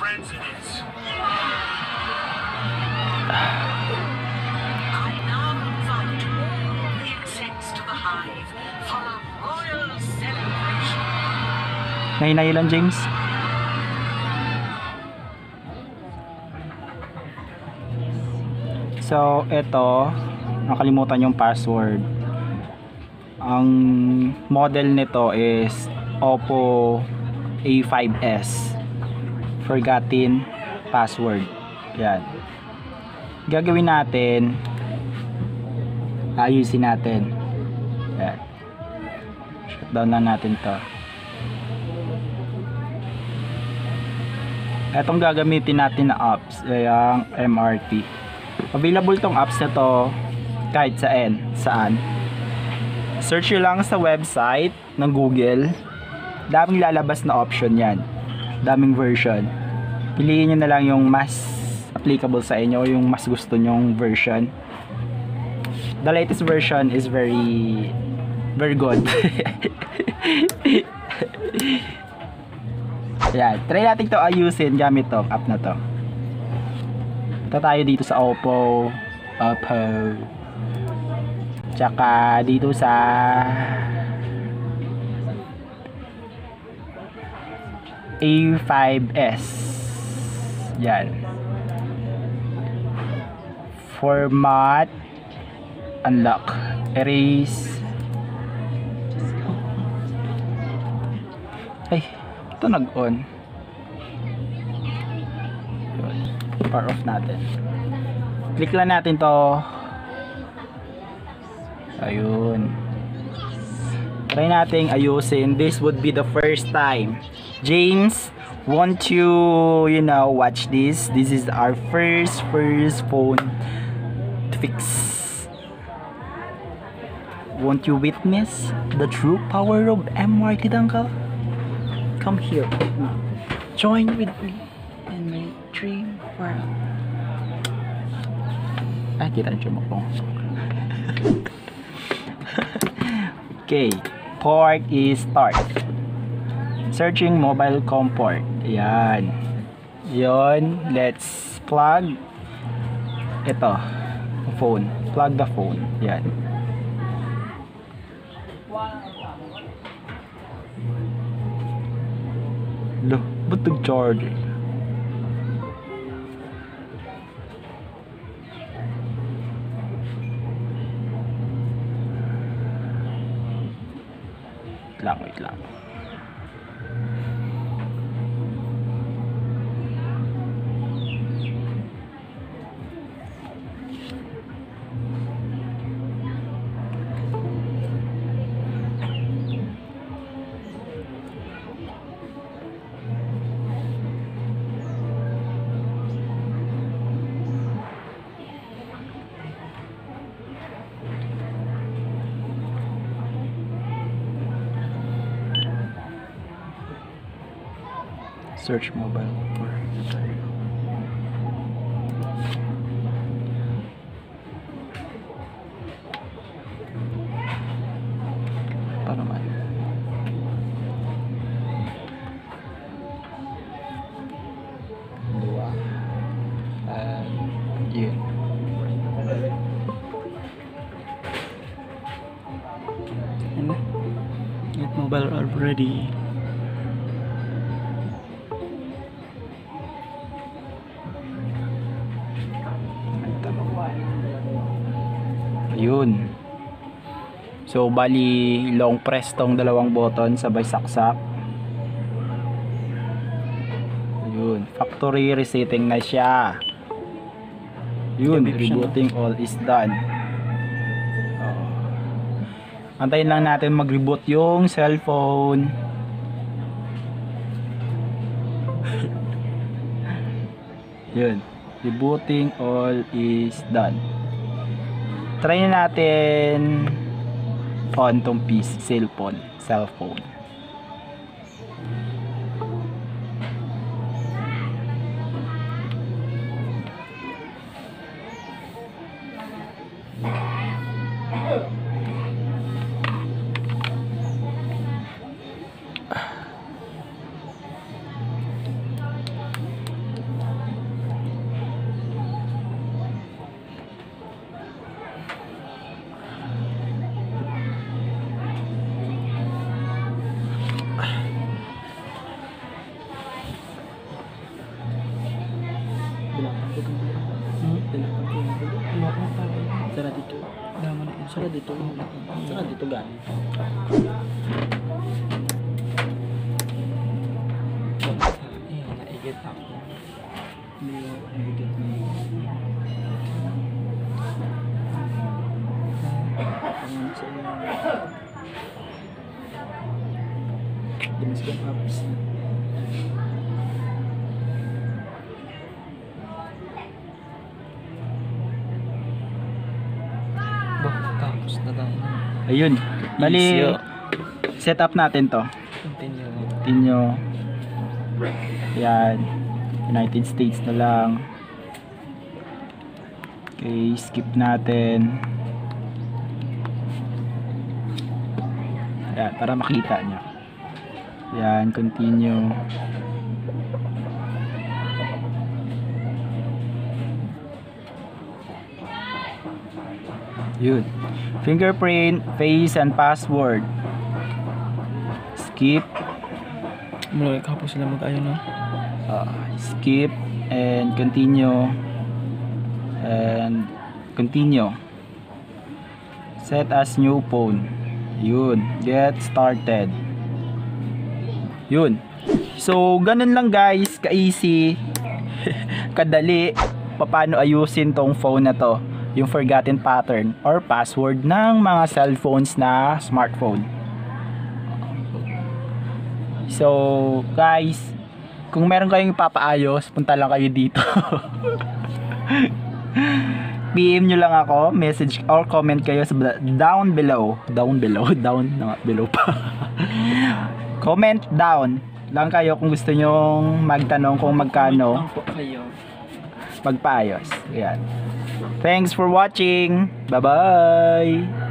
friends it is. I now invite all insects to the hive for a royal celebration. Nahinay lang, James. So, ito, nakalimutan yung password. Ang model nito is Oppo A5s. Forgotten password. Yan. Gagawin natin, ayusin natin. Yan. Shutdown na natin to. Etong gagamitin natin na apps ay ang MRT. Available tong apps na to kahit saan. Search nyo lang sa website ng Google. Daming lalabas na option yan. Daming version. Piliin nyo na lang yung mas applicable sa inyo, yung mas gusto nyong version. The latest version is very good. Yan, try natin to ayusin gamit tong app na to. Ito tayo dito sa Oppo tsaka dito sa A5s. Yan. Format, unlock, erase. Ay, ito nag-on. Power off natin. Click lang natin to. Ayun. Try nating ayusin. This would be the first time. James, won't you know, watch this? This is our first phone to fix. Won't you witness the true power of MRT Uncle? Come here. Join with me in my dream world. Kita nyo mo. Okay, port is start. Searching mobile COM port. Yan. Yon, let's plug ito, phone. Plug the phone. Yan. Loh, ba't nag-charge? Wait lang. Search mobile for para man. Dua. Yun. And get mobile already. Yun. So bali long press tong dalawang button sabay saksak. Yun, factory resetting na siya. Yun, rebooting all is done. Antayin lang natin mag-reboot yung cellphone. Yun, rebooting all is done. Try na natin on tong PC, cellphone. Sara dito. Sara dito. Sara dito gani. Naigit ako. Naigit mo. Dinis kong apps. Tapos na tayo. Ayun. Bali, Easy. set up natin to. Continue. Yan. United States na lang. Okay, skip natin. Yan, para makita nyo. Yan, continue. Yun. Fingerprint, face, and password. Skip. Mula kapos sila mag-ayon na. Skip and continue. And continue. Set as new phone. Yun. Get started. Yun. So, ganun lang guys. Ka-easy. Kadali. Paano ayusin tong phone na to. Yung forgotten pattern or password ng mga cellphones na smartphone. So, guys, kung meron kayong ipapaayos, punta lang kayo dito. PM nyo lang ako, message or comment kayo sa down below pa. Comment down lang kayo kung gusto nyong magtanong kung magkano magpaayos. Ayan. Thanks for watching. Bye-bye.